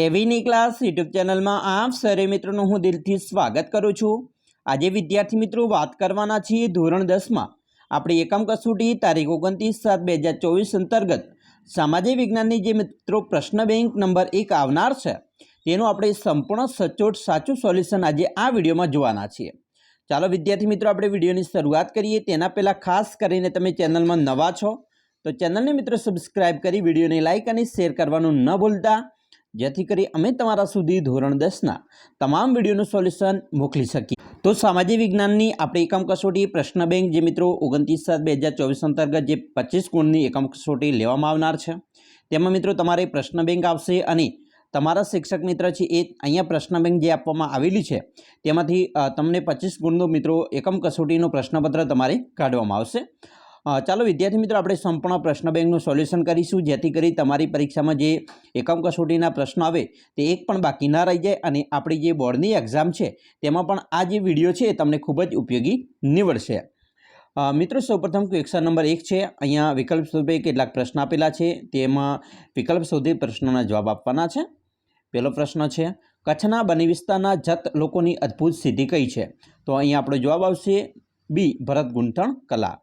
એવીની class YouTube ચેનલમાં આપ સરે મિત્રોનું હું દિલથી સ્વાગત કરું છું। આજે વિદ્યાર્થી મિત્રો વાત કરવાના છીએ ધોરણ 10માં આપણી એકમ કસોટી તારીખ 29/7/2024 અંતર્ગત સામાજિક વિજ્ઞાનની જે મિત્રો પ્રશ્ન બેંક નંબર 1 આવનાર છે તેનું આપણે સંપૂર્ણ સચોટ સાચું સોલ્યુશન આજે આ વિડીયોમાં જોવાના છીએ। ચાલો વિદ્યાર્થી મિત્રો આપણે વિડીયોની શરૂઆત કરીએ તેના પહેલાં ખાસ કરીને તમે ચેનલમાં નવા છો તો ચેનલને મિત્રો સબસ્ક્રાઇબ કરી વિડીયોને લાઇક અને શેર કરવાનું ન ભૂલતા, જેથી કરી અમે તમારા સુધી ધોરણ 10ના તમામ વિડીયોનું સોલ્યુશન મોકલી શકીએ। તો સામાજિક વિજ્ઞાનની આપણી એકમ કસોટી પ્રશ્ન બેંક જે મિત્રો 29/7/2024 અંતર્ગત જે 25 ગુણની એકમ કસોટી લેવામાં આવનાર છે તેમાં મિત્રો તમારે પ્રશ્ન બેંક આવશે અને તમારા શિક્ષક મિત્ર છે એ અહીંયા પ્રશ્ન બેંક જે આપવામાં આવેલી છે તેમાંથી તમને 25 ગુણનો મિત્રો એકમ કસોટીનો પ્રશ્નપત્ર તમારે કાઢવામાં આવશે। ચાલો વિદ્યાર્થી મિત્રો આપણે સંપૂર્ણ પ્રશ્ન બેંકનું સોલ્યુશન કરીશું, જેથી કરી તમારી પરીક્ષામાં જે એકમ કસોટીના પ્રશ્નો આવે તે એક પણ બાકી ના રહી જાય અને આપણી જે બોર્ડની એક્ઝામ છે તેમાં પણ આ જે વિડીયો છે એ તમને ખૂબ જ ઉપયોગી નીવડશે। મિત્રો સૌપ્રથમ ક્વેશ્ચન નંબર 1 છે। અહીંયા વિકલ્પ સ્વરૂપે કેટલાક પ્રશ્ન આપેલા છે, તેમાં વિકલ્પ શોધી પ્રશ્નોના જવાબ આપવાના છે। પહેલો પ્રશ્ન છે, કચ્છના બની વિસ્તારના જત લોકોની અદ્ભુત સિદ્ધિ કઈ છે? તો અહીંયા આપણો જવાબ આવશે બી, ભરત ગૂંથણ કલા।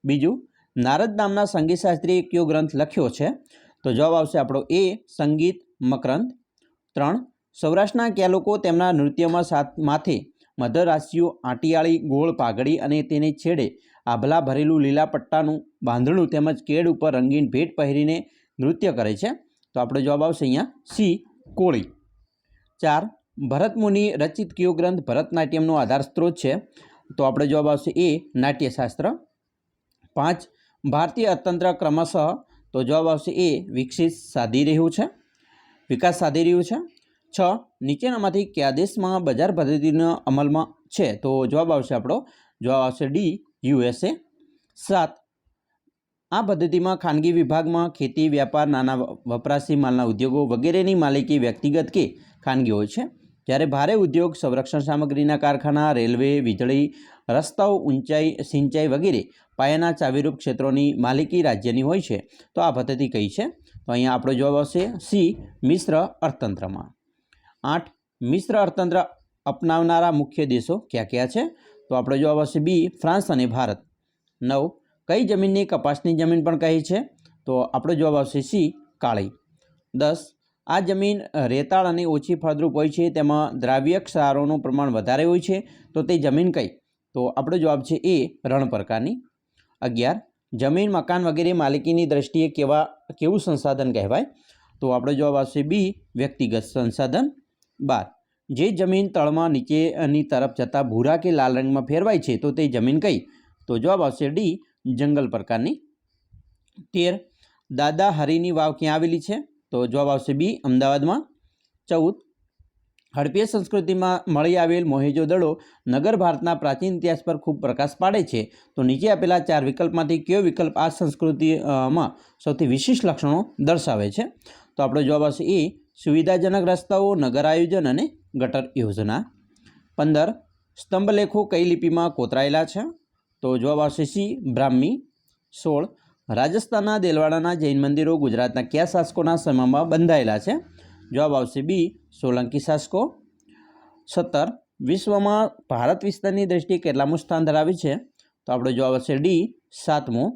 બીજું, નારદ નામના સંગીતશાસ્ત્રીએ કયો ગ્રંથ લખ્યો છે? તો જવાબ આવશે આપણો એ, સંગીત મકરંદ। 3, સૌરાષ્ટ્રના કયા લોકો તેમના નૃત્યમાં માથે મધરાશિઓ, આંટિયાળી, ગોળ પાઘડી અને તેની છેડે આભલા ભરેલું લીલા પટ્ટાનું બાંધણું તેમજ કેડ ઉપર રંગીન ભેટ પહેરીને નૃત્ય કરે છે? તો આપણો જવાબ આવશે અહીંયા સી, કોળી। 4, ભરત મુનિ રચિત કયો ગ્રંથ ભરતનાટ્યમનો આધાર સ્ત્રોત છે? તો આપણો જવાબ આવશે એ, નાટ્યશાસ્ત્ર। 5, ભારતીય અર્થતંત્ર ક્રમશઃ, તો જવાબ આવશે એ, વિકાસ સાધી રહ્યું છે। 6, નીચેનામાંથી કયા દેશમાં બજાર પદ્ધતિના અમલમાં છે? તો જવાબ આવશે ડી, USA। 7, આ પદ્ધતિમાં ખાનગી વિભાગમાં ખેતી, વ્યાપાર, નાના વપરાશી માલના ઉદ્યોગો વગેરેની માલિકી વ્યક્તિગત કે ખાનગી હોય છે, જ્યારે ભારે ઉદ્યોગ, સંરક્ષણ સામગ્રીના કારખાના, રેલવે, વીજળી, રસ્તાઓ, સિંચાઈ વગેરે પાયાના ચાવીરૂપ ક્ષેત્રોની માલિકી રાજ્યની હોય છે। તો આ પદ્ધતિ કઈ છે? તો અહીંયા આપણો જવાબ આવશે સી, મિશ્ર અર્થતંત્રમાં। 8, મિશ્ર અર્થતંત્ર અપનાવનારા મુખ્ય દેશો કયા કયા છે? તો આપણો જવાબ આવશે બી, ફ્રાન્સ અને ભારત। 9, કઈ જમીનને કપાસની જમીન પણ કહે છે? તો આપણો જવાબ આવશે સી, કાળી। 10, આ જમીન રેતાળ અને ઓછી ફળદ્રુપ હોય છે, તેમાં દ્રાવ્ય ક્ષારોનું પ્રમાણ વધારે હોય છે, તો તે જમીન કઈ? તો આપણો જવાબ છે એ, રણ પ્રકારની। 11, જમીન, મકાન વગેરે માલિકીની દ્રષ્ટિએ કેવું સંસાધન કહેવાય? તો આપણો જવાબ આવશે બી, વ્યક્તિગત સંસાધન। 12, જે જમીન તળમાં નીચેની તરફ જતાં ભૂરા કે લાલ રંગમાં ફેરવાય છે તો તે જમીન કઈ? તો જવાબ આવશે ડી, જંગલ પ્રકારની। 13, દાદા હરીની વાવ ક્યાં આવેલી છે? તો જવાબ આવશે બી, અમદાવાદમાં। 14, હડપ્પીય સંસ્કૃતિમાં મળી આવેલ મોહેંજો-દડો નગર ભારતના પ્રાચીન ઇતિહાસ પર ખૂબ પ્રકાશ પાડે છે, તો નીચે આપેલા 4 વિકલ્પમાંથી કયો વિકલ્પ આ સંસ્કૃતિમાં સૌથી વિશિષ્ટ લક્ષણો દર્શાવે છે? તો આપણો જવાબ આવશે એ, સુવિધાજનક રસ્તાઓ, નગર આયોજન અને ગટર યોજના। 15, સ્તંભલેખો કઈ લિપિમાં કોતરાયેલા છે? તો જવાબ આવશે સી, બ્રાહ્મી। 16, રાજસ્થાનના દેલવાડાના જૈન મંદિરો ગુજરાતના કયા શાસકોના સમયમાં બંધાયેલા છે? જવાબ આવશે બી, સોલંકી શાસકો। 17, વિશ્વમાં ભારત વિસ્તારની દ્રષ્ટિએ કેટલામું સ્થાન ધરાવે છે? તો આપણો જવાબ આવશે ડી, 7મું।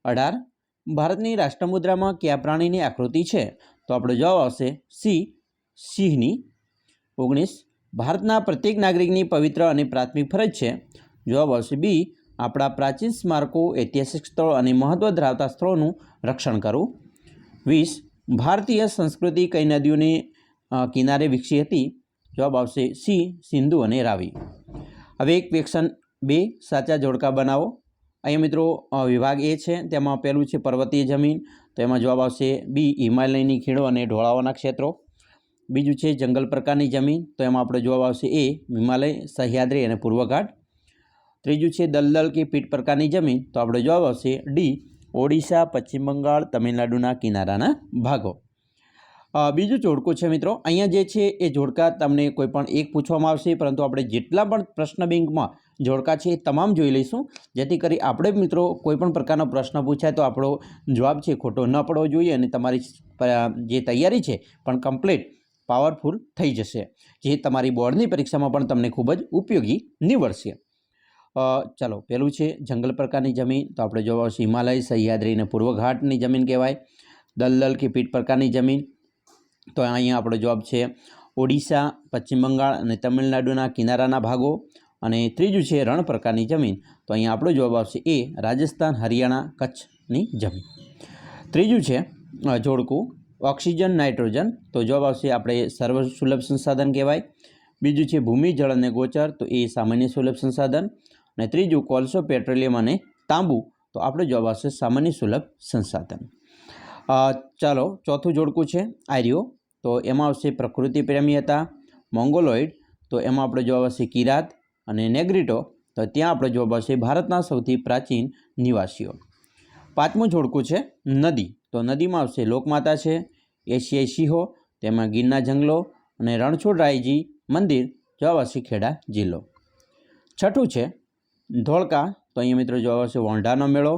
18, ભારતની રાષ્ટ્રમુદ્રામાં કયા પ્રાણીની આકૃતિ છે? તો આપણો જવાબ આવશે સી, સિંહની। 19, ભારતના પ્રત્યેક નાગરિકની પવિત્ર અને પ્રાથમિક ફરજ છે? જવાબ આવશે બી, આપણા પ્રાચીન સ્મારકો, ઐતિહાસિક સ્થળો અને મહત્વ ધરાવતા સ્થળોનું રક્ષણ કરવું। 20, ભારતીય સંસ્કૃતિ કઈ નદીઓને કિનારે વિકસી હતી? જવાબ આવશે સી, સિંધુ અને રાવી। હવે ક્વેશ્ચન 2, સાચા જોડકા બનાવો। અહીંયા મિત્રો વિભાગ એ છે, તેમાં પહેલું છે પર્વતીય જમીન, તો એમાં જવાબ આવશે બી, હિમાલયની ખીણો અને ઢોળાવોના ક્ષેત્રો। બીજું છે જંગલ પ્રકારની જમીન, તો એમાં આપણો જવાબ આવશે એ, હિમાલય, સહ્યાદ્રી અને પૂર્વઘાટ। ત્રીજું છે દલદલ કે પીઠ પ્રકારની જમીન, તો આપણો જવાબ આવશે ડી, ઓડિશા, પશ્ચિમ બંગાળ, તમિલનાડુના કિનારાના ભાગો। બીજું જોડકું છે મિત્રો, અહીંયા જે છે એ જોડકા તમને કોઈ પણ એક પૂછવામાં આવશે, પરંતુ આપણે જેટલા પણ પ્રશ્ન બેંકમાં જોડકા છે એ તમામ જોઈ લઈશું, જેથી કરી આપણે મિત્રો કોઈ પણ પ્રકારનો પ્રશ્ન પૂછાય તો આપણો જવાબ છે ખોટો ન પડવો જોઈએ અને તમારી જે તૈયારી છે પણ કમ્પ્લીટ પાવરફુલ થઈ જશે, જે તમારી બોર્ડની પરીક્ષામાં પણ તમને ખૂબ જ ઉપયોગી નીવડશે. ચાલો, પહેલું છે જંગલ પ્રકારની જમીન. તો આપણે જોવા આવશે હિમાલય, સહ્યાદ્રી અને પૂર્વ ઘાટની જમીન કહેવાય. દલદલ કે પીઠ પ્રકારની જમીન, તો અહીંયા આપણો જવાબ છે ઓડિશા, પશ્ચિમ બંગાળ અને તમિલનાડુના કિનારાના ભાગો. અને ત્રીજું છે રણ પ્રકારની જમીન, તો અહીંયા આપણો જવાબ આવશે એ રાજસ્થાન, હરિયાણા, કચ્છની જમીન. ત્રીજું છે જોડકું ઓક્સિજન, નાઇટ્રોજન, તો જવાબ આવશે આપણે સર્વસુલભ સંસાધન કહેવાય. બીજું છે ભૂમિ, જળ અને ગોચર, તો એ સામાન્ય સુલભ સંસાધન. અને ત્રીજું કોલસો, પેટ્રોલિયમ અને તાંબુ, તો આપણો જવાબ આવશે સામાન્ય સુલભ સંસાધન. ચાલો, ચોથું જોડકું છે આર્યો, તો એમાં આવશે પ્રકૃતિ પ્રેમી હતા. મોંગોલોઇડ, તો એમાં આપણો જવાબ આવશે કિરાત. અને નેગ્રીટો, તો ત્યાં આપણો જવાબ આવશે ભારતના સૌથી પ્રાચીન નિવાસીઓ. પાંચમું જોડકું છે નદી, તો નદીમાં આવશે લોકમાતા છે, એશિયાઈ સિંહો, તેમાં ગીરના જંગલો અને રણછોડરાયજી મંદિર, જવાબ આવશે ખેડા જિલ્લો. છઠ્ઠું છે ધોળકા, તો અહીંયા મિત્રો જવાબ આવશે વોંઢાનો મેળો.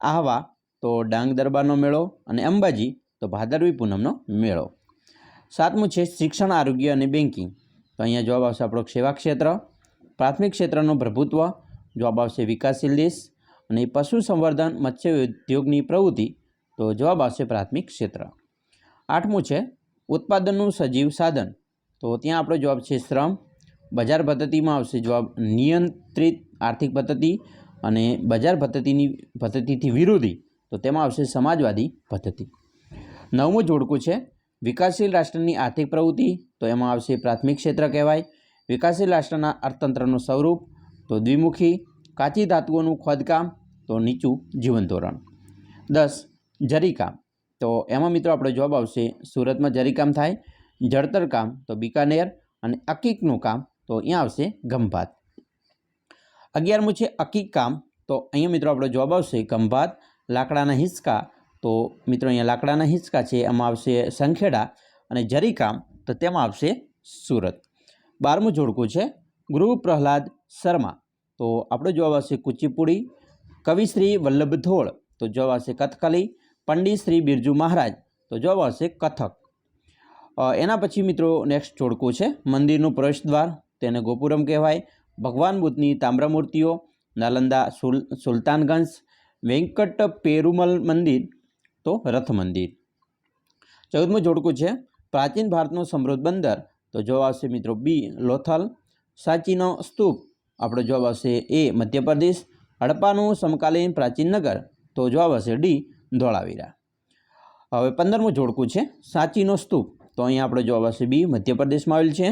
આહવા, તો ડાંગ દરબારનો મેળો. અને અંબાજી, તો ભાદરવી પૂનમનો મેળો. સાતમું છે શિક્ષણ, આરોગ્ય અને બેન્કિંગ, તો અહીંયા જવાબ આવશે આપણો સેવા ક્ષેત્ર. પ્રાથમિક ક્ષેત્રનું પ્રભુત્વ, જવાબ આવશે વિકાસશીલ દેશ. અને પશુ સંવર્ધન, મત્સ્ય ઉદ્યોગની પ્રવૃત્તિ, તો જવાબ આવશે પ્રાથમિક ક્ષેત્ર. આઠમું છે ઉત્પાદનનું સજીવ સાધન, તો ત્યાં આપણો જવાબ છે શ્રમ. બજાર પદ્ધતિમાં આવશે જવાબ નિયંત્રિત આર્થિક પદ્ધતિ. અને બજાર પદ્ધતિથી વિરોધી, તો તેમાં આવશે સમાજવાદી પદ્ધતિ. નવમું જોડકું છે વિકાસશીલ રાષ્ટ્રની આર્થિક પ્રવૃત્તિ, તો એમાં આવશે પ્રાથમિક ક્ષેત્ર કહેવાય. વિકાસશીલ રાષ્ટ્રના અર્થતંત્રનું સ્વરૂપ, તો દ્વિમુખી. કાચી ધાતુઓનું ખોદકામ, તો નીચું જીવન ધોરણ. 10 જરીકામ, તો એમાં મિત્રો આપણો જવાબ આવશે સુરતમાં જરીકામ થાય. જળતર કામ, તો બિકાનેર. અને અકીકનું કામ, તો અહીંયા આવશે ખંભાત. 11મું છે અકીક કામ, તો અહીંયા મિત્રો આપણો જવાબ આવશે ખંભાત. લાકડાના હિંચકા, તો મિત્રો અહીંયા લાકડાના હિંચકા છે એમાં આવશે સંખેડા. અને જરીકામ, તો તેમાં આવશે સુરત. 12મું જોડકું છે ગુરુ પ્રહલાદ શર્મા, તો આપણો જવાબ આવશે કુચીપુડી. કવિશ્રી વલ્લભ ધોળ, તો જવાબ આવશે કથકલી. પંડિત શ્રી બિરજુ મહારાજ, તો જવાબ આવશે કથક. એના પછી મિત્રો નેક્સ્ટ જોડકું છે મંદિરનું પ્રવેશદ્વાર, તેને ગોપુરમ કહેવાય. ભગવાન બુદ્ધની તામ્ર મૂર્તિઓ, નાલંદા સુલતાનગંજ. વેંકટ પેરુમલ મંદિર, તો રથ મંદિર. 14મું જોડકું છે પ્રાચીન ભારતનું સમૃદ્ધ બંદર, તો જવાબ આવશે મિત્રો બી લોથલ. સાંચીનો સ્તૂપ, આપણો જવાબ આવશે એ મધ્યપ્રદેશ. હડપ્પાનું સમકાલીન પ્રાચીન નગર, તો જવાબ આવશે ડી ધોળાવીરા. હવે 15મું જોડકું છે સાંચીનો સ્તૂપ, તો અહીંયા આપણો જવાબ આવશે બી મધ્યપ્રદેશમાં આવેલ છે.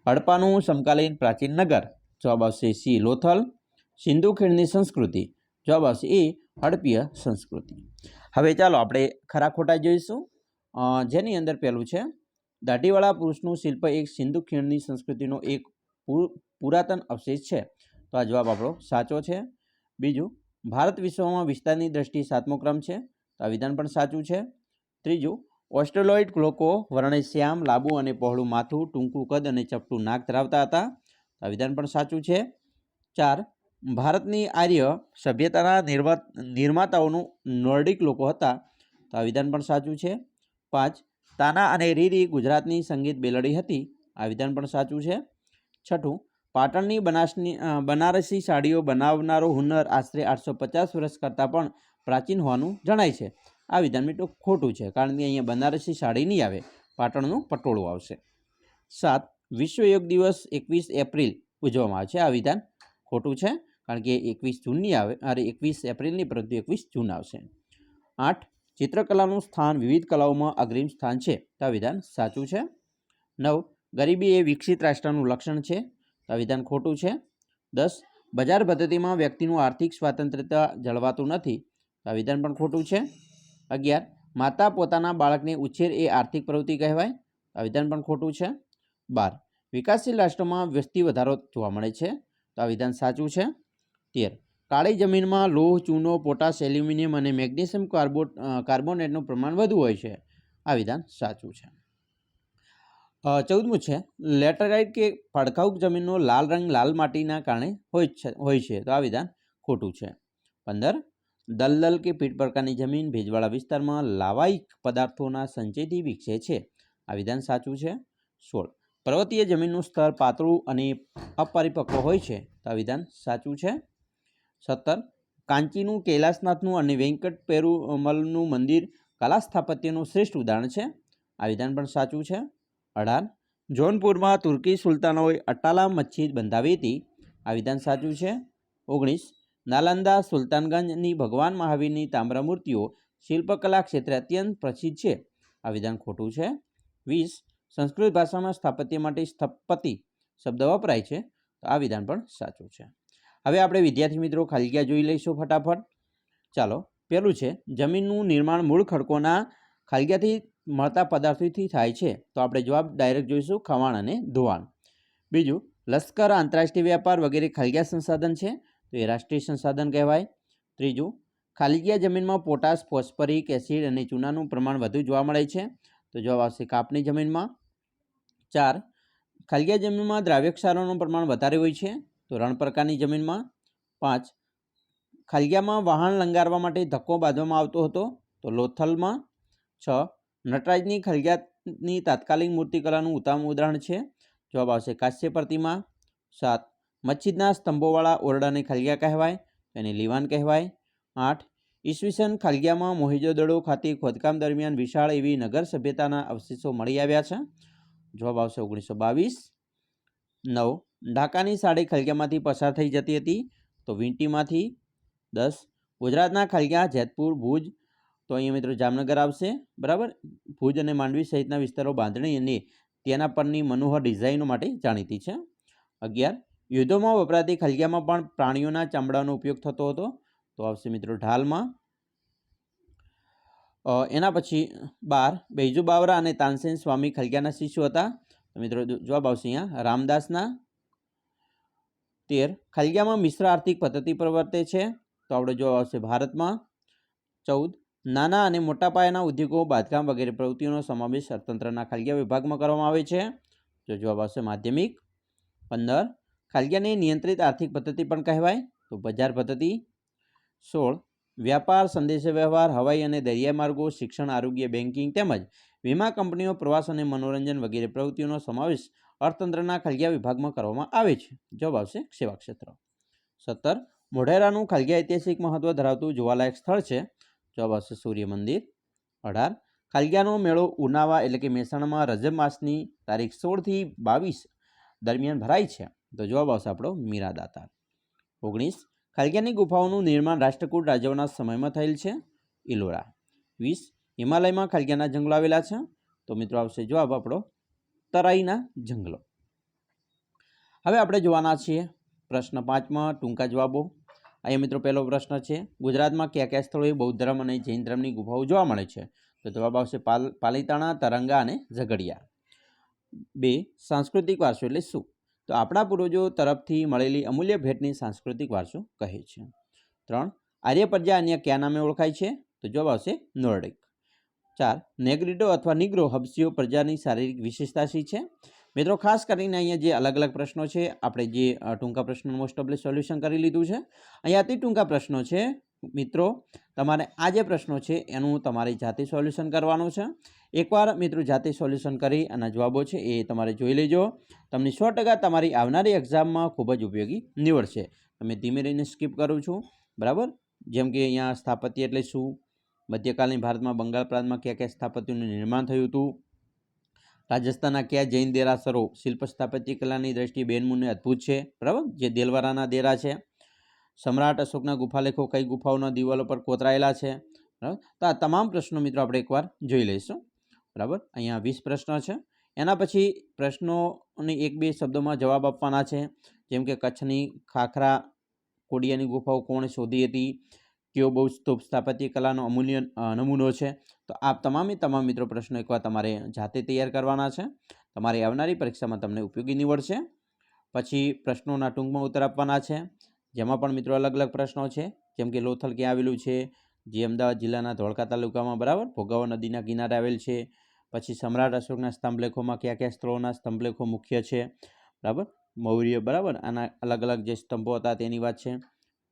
હડપ્પાનું સમકાલીન પ્રાચીન નગર, જવાબ આવશે સી લોથલ. સિંધુ ખીણની સંસ્કૃતિ, જવાબ આવશે એ હડપ્પીય સંસ્કૃતિ. હવે ચાલો આપણે ખરા ખોટા જોઈશું, જેની અંદર પહેલું છે દાઢીવાળા પુરુષનું શિલ્પ એક સિંધુ ખીણની સંસ્કૃતિનો એક પુરાતન અવશેષ છે, તો આ જવાબ આપણો સાચો છે. બીજું, ભારત વિશ્વમાં વિસ્તારની દ્રષ્ટિએ 7મો ક્રમ છે, તો આ વિધાન પણ સાચું છે. ત્રીજું, ઓસ્ટ્રેલોઇડ લોકો વર્ણે શ્યામ, લાંબુ અને પહોળું માથું, ટૂંકું કદ અને ચપટું નાક ધરાવતા હતા, તો આ વિધાન પણ સાચું છે. 4, ભારતની આર્ય સભ્યતાના નિર્માતાઓનું નોર્ડિક લોકો હતા, તો આ વિધાન પણ સાચું છે. 5, તાના અને રીરી ગુજરાતની સંગીત બેલડી હતી, આ વિધાન પણ સાચું છે. 6, પાટણની બનારસી સાડીઓ બનાવનારો હુનર આશરે 850 વર્ષ કરતાં પણ પ્રાચીન હોવાનું જણાય છે, આ વિધાન મિત્રો ખોટું છે, કારણ કે અહીંયા બનારસી સાડી નહીં આવે, પાટણનું પટોળું આવશે. 7, વિશ્વ યોગ દિવસ 21 એપ્રિલ ઉજવવામાં આવે છે, આ વિધાન ખોટું છે, કારણ કે 21 જૂન નહીં આવે, 21 એપ્રિલ નહીં પરંતુ 21 જૂન આવશે. 8, ચિત્રકલાનું સ્થાન વિવિધ કલાઓમાં અગ્રીમ સ્થાન છે, તો આ વિધાન સાચું છે. 9, ગરીબી એ વિકસિત રાષ્ટ્રનું લક્ષણ છે, તો આ વિધાન ખોટું છે. 10, બજાર પદ્ધતિમાં વ્યક્તિનું આર્થિક સ્વાતંત્ર્યતા જળવાતું નથી, તો આ વિધાન પણ ખોટું છે. 11, માતા પોતાના બાળકને ઉછેર એ આર્થિક પ્રવૃત્તિ કહેવાય, તો આ વિધાન પણ ખોટું છે. 12, વિકાસશીલ રાષ્ટ્રોમાં વસ્તી વધારો જોવા મળે છે, તો આ વિધાન સાચું છે. 13, કાળી જમીનમાં લોહ, ચૂનો, પોટાશ, એલ્યુમિનિયમ અને મેગ્નેશિયમ કાર્બોનેટનું પ્રમાણ વધુ હોય છે, આ વિધાન સાચું છે. 14મું છે લેટરાઇટ કે પડખાઉ જમીનનો લાલ રંગ લાલ માટીના કારણે હોય છે, તો આ વિધાન ખોટું છે. 15, દલદલ કે પીઠ પ્રકારની જમીન ભેજવાળા વિસ્તારમાં લાવાઇક પદાર્થોના સંચયથી વિકસે છે, આ વિધાન સાચું છે. 16 પર્વતીય જમીનનું સ્તર પાતળું અને અપરિપક્વ હોય છે તો આ વિધાન સાચું છે. 17 કાંચીનું કૈલાસનાથનું અને વેંકટ પેરુમલનું મંદિર કલા સ્થાપત્યનું શ્રેષ્ઠ ઉદાહરણ છે. આ વિધાન પણ સાચું છે. 18 જોનપુરમાં તુર્કી સુલતાનોએ અટ્ટાલા મસ્જિદ બંધાવી હતી. આ વિધાન સાચું છે. 19 નાલંદા સુલતાનગંજની ભગવાન મહાવીરની તામ્ર મૂર્તિઓ શિલ્પકલા ક્ષેત્રે અત્યંત પ્રસિદ્ધ છે. આ વિધાન ખોટું છે. 20 સંસ્કૃત ભાષામાં સ્થાપત્ય માટે સ્થપતિ શબ્દ વપરાય છે તો આ વિધાન પણ સાચું છે. હવે આપણે વિદ્યાર્થી મિત્રો ખાલીજગ્યા જોઈ લઈશું ફટાફટ. ચાલો, પહેલું છે જમીનનું નિર્માણ મૂળ ખડકોના ખાલીજગ્યાથી મળતા પદાર્થોથી થાય છે તો આપણે જવાબ ડાયરેક્ટ જોઈશું ખવાણ અને ધોવાણ. બીજું લશ્કર, આંતરરાષ્ટ્રીય વ્યાપાર વગેરે ખાલીજગ્યા સંસાધન છે તો એ રાષ્ટ્રીય સંસાધન કહેવાય. ત્રીજું ખાલીજગ્યા જમીનમાં પોટાશ, ફોસ્ફરિક એસિડ અને ચૂનાનું પ્રમાણ વધુ જોવા મળે છે તો જવાબ આવશે કાપની જમીનમાં. 4 ખાલીજગ્યા જમીનમાં દ્રાવ્ય ક્ષારોનું પ્રમાણ વધારે હોય છે તો રણ પ્રકારની જમીનમાં. 5 ખાલીજગ્યામાં વહાણ લંગારવા માટે ધક્કો બાંધવામાં આવતો હતો તો લોથલમાં. 6 નટરાજની ખાલીજગ્યાની તાત્કાલિક મૂર્તિકલાનું ઉત્તમ ઉદાહરણ છે. જવાબ આવશે કાંસ્ય પ્રતિમા. 7 મસ્જિદના સ્તંભોવાળા ઓરડાને ખાલીજગ્યા કહેવાય તેને લીવાન કહેવાય. 8 ઈસવીસન ખાલીજગ્યામાં મોહેંજો-દડો ખાતે ખોદકામ દરમિયાન વિશાળ એવી નગર સભ્યતાના અવશેષો મળી આવ્યા છે. જવાબ આવશે 1922. 9 ઢાકાની સાડી ખાલીજગ્યામાંથી પસાર થઈ જતી હતી તો વીંટીમાંથી. 10 ગુજરાતના ખાલીજગ્યા જેતપુર, ભુજ તો અહીંયા મિત્રો જામનગર આવશે, બરાબર. ભુજ અને માંડવી સહિતના વિસ્તારો બાંધણી અને તેના પરની મનોહર ડિઝાઇનો માટે જાણીતી છે. 11 યુદ્ધોમાં વપરાતી ખાલીજગ્યામાં પણ પ્રાણીઓના ચામડાનો ઉપયોગ થતો હતો તો આવશે મિત્રો ઢાલમાં. એના પછી 12 બૈજુ બાવરા અને તાનસેન સ્વામી ખાલીજગ્યાના શિષ્યો હતા તો મિત્રો જવાબ આવશે અહીંયા રામદાસના. 13 ખાલીજગ્યામાં મિશ્ર આર્થિક પદ્ધતિ પ્રવર્તે છે તો આપણો જવાબ આવશે ભારતમાં. 14 નાના અને મોટા પાયાના ઉદ્યોગો, બાંધકામ વગેરે પ્રવૃત્તિઓનો સમાવેશ અર્થતંત્રના ખાલીજગ્યા વિભાગમાં કરવામાં આવે છે તો જવાબ આવશે માધ્યમિક. 15 ખાલીજગ્યાને નિયંત્રિત આર્થિક પદ્ધતિ પણ કહેવાય તો બજાર પદ્ધતિ. 16 વ્યાપાર, સંદેશાવ્યવહાર, હવાઈ અને દરિયાઈ માર્ગો, શિક્ષણ, આરોગ્ય, બેન્કિંગ તેમજ વીમા કંપનીઓ, પ્રવાસ અને મનોરંજન વગેરે પ્રવૃત્તિઓનો સમાવેશ અર્થતંત્રના ખાલીજગ્યા વિભાગમાં કરવામાં આવે છે. જવાબ આવશે સેવા ક્ષેત્ર. 17 મોઢેરાનું ખાલીજગ્યા ઐતિહાસિક મહત્વ ધરાવતું જોવાલાયક સ્થળ છે. જવાબ આવશે સૂર્ય મંદિર. 18 ખાલીજગ્યાનો મેળો ઉનાવા એટલે કે મહેસાણામાં રજબ માસની તારીખ 16 થી 22 દરમિયાન ભરાય છે તો જવાબ આવશે આપણો મીરા દાતાર. 19 ખાલીજગ્યાની ગુફાઓનું નિર્માણ રાષ્ટ્રકૂટ રાજાઓના સમયમાં થયેલ છે. ઇલોરા. 20 હિમાલયમાં ખાલીજગ્યાના જંગલો આવેલા છે તો મિત્રો આવશે જવાબ આપણો તરાઈના જંગલો. હવે આપણે જોવાના છીએ પ્રશ્ન 5માં ટૂંકા જવાબો. અહીંયા મિત્રો પહેલો પ્રશ્ન છે ગુજરાતમાં કયા કયા સ્થળોએ બૌદ્ધ ધર્મ અને જૈન ધર્મની ગુફાઓ જોવા મળે છે તો જવાબ આવશે પાલીતાણા, તરંગા અને ઝઘડિયા. 2 સાંસ્કૃતિક વારસો એટલે શું તો આપણા પૂર્વજો તરફથી મળેલી અમૂલ્ય ભેટને સાંસ્કૃતિક વારસો કહે છે. 3 આર્ય પ્રજા અન્ય કયા નામે ઓળખાય છે તો જવાબ આવશે નોર્ડિક. 4 નેગ્રીડો અથવા નિગ્રો હબસીઓ પ્રજાની શારીરિક વિશેષતા શી છે મિત્રો. ખાસ કરીને અહીંયા જે અલગ અલગ પ્રશ્નો છે આપણે જે ટૂંકા પ્રશ્નો મોસ્ટ ઓફલી સોલ્યુશન કરી લીધું છે. અહીંયા અતિ ટૂંકા પ્રશ્નો છે મિત્રો. તમારે આ જે પ્રશ્નો છે એનું તમારે જાતે સોલ્યુશન કરવાનું છે. એકવાર મિત્રો જાતે સોલ્યુશન કરી અને જવાબો છે એ તમારે જોઈ લેજો. તમને 100% તમારી આવનારી એક્ઝામમાં ખૂબ જ ઉપયોગી નીવડશે. તમે ધીમે રહીને સ્કીપ કરું છું, બરાબર. જેમ કે અહીંયા સ્થાપત્ય એટલે શું, મધ્યકાલીન ભારતમાં બંગાળ પ્રાંતમાં કયા કયા સ્થાપત્યોનું નિર્માણ થયું હતું, રાજસ્થાનના કયા જૈન દેરાસરો શિલ્પ સ્થાપત્ય કલાની દ્રષ્ટિએ બેનમૂને અદ્ભુત છે, બરાબર, જે દેલવારાના દેરા છે. સમ્રાટ અશોકના ગુફાલેખો કઈ ગુફાઓના દિવાલો પર કોતરાયેલા છે, બરાબર. તો આ તમામ પ્રશ્નો મિત્રો આપણે એકવાર જોઈ લઈશું, બરાબર. અહીંયા 20 પ્રશ્નો છે. એના પછી પ્રશ્નોની 1-2 શબ્દોમાં જવાબ આપવાના છે. જેમ કે કચ્છની ખાખરા કોડિયાની ગુફાઓ કોણે શોધી હતી, કયો બહુ સ્તૂપ સ્થાપત્ય કલાનો અમૂલ્ય નમૂનો છે. તો આ તમામે તમામ મિત્રો પ્રશ્નો એકવાર તમારે જાતે તૈયાર કરવાના છે. તમારી આવનારી પરીક્ષામાં તમને ઉપયોગી નીવડશે. પછી પ્રશ્નોના ટૂંકમાં ઉત્તર આપવાના છે, જેમાં પણ મિત્રો અલગ અલગ પ્રશ્નો છે. જેમ કે લોથલ ક્યાં આવેલું છે, જે અમદાવાદ જિલ્લાના ધોળકા તાલુકામાં, બરાબર, ભોગાવો નદીના કિનારે આવેલ છે. પછી સમ્રાટ અશોકના સ્તંભલેખોમાં કયા કયા સ્થળોના સ્તંભલેખો મુખ્ય છે, બરાબર, મૌર્ય, બરાબર, આના અલગ અલગ જે સ્તંભો હતા તેની વાત છે.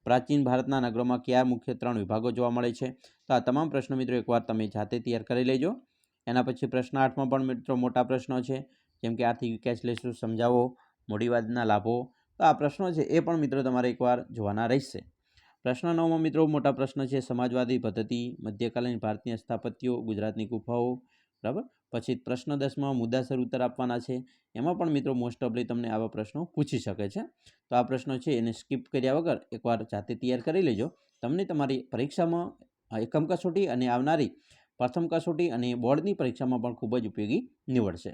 પ્રાચીન ભારતના નગરોમાં કયા મુખ્ય 3 વિભાગો જોવા મળે છે. તો આ તમામ પ્રશ્નો મિત્રો એકવાર તમે જાતે તૈયાર કરી લેજો. એના પછી પ્રશ્ન 8માં પણ મિત્રો મોટા પ્રશ્નો છે. જેમ કે આર્થિક વિકાસ એટલે શું સમજાવો, મૂડીવાદના લાભો. તો આ પ્રશ્નો છે એ પણ મિત્રો તમારે એકવાર જોવાના રહેશે. પ્રશ્ન 9માં મિત્રો મોટા પ્રશ્ન છે સમાજવાદી પદ્ધતિ, મધ્યકાલીન ભારતીય સ્થાપત્યો, ગુજરાતની ગુફાઓ. બરાબર. પછી પ્રશ્ન 10માં મુદ્દાસર ઉત્તર આપવાના છે. એમાં પણ મિત્રો મોસ્ટ ઓફલી તમને આવા પ્રશ્નો પૂછી શકે છે. તો આ પ્રશ્નો છે એને સ્કીપ કર્યા વગર એકવાર જાતે તૈયાર કરી લેજો. તમને તમારી પરીક્ષામાં એકમ કસોટી અને આવનારી પ્રથમ કસોટી અને બોર્ડની પરીક્ષામાં પણ ખૂબ જ ઉપયોગી નીવડશે.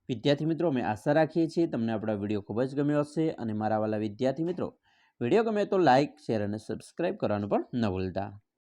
વિદ્યાર્થી મિત્રો, અમે આશા રાખીએ છીએ તમને આપણા વિડીયો ખૂબ જ ગમ્યો હશે. અને મારા વાલા વિદ્યાર્થી મિત્રો, વિડીયો ગમે તો લાઇક, શેર અને સબસ્ક્રાઈબ કરવાનું પણ ન ભૂલતા.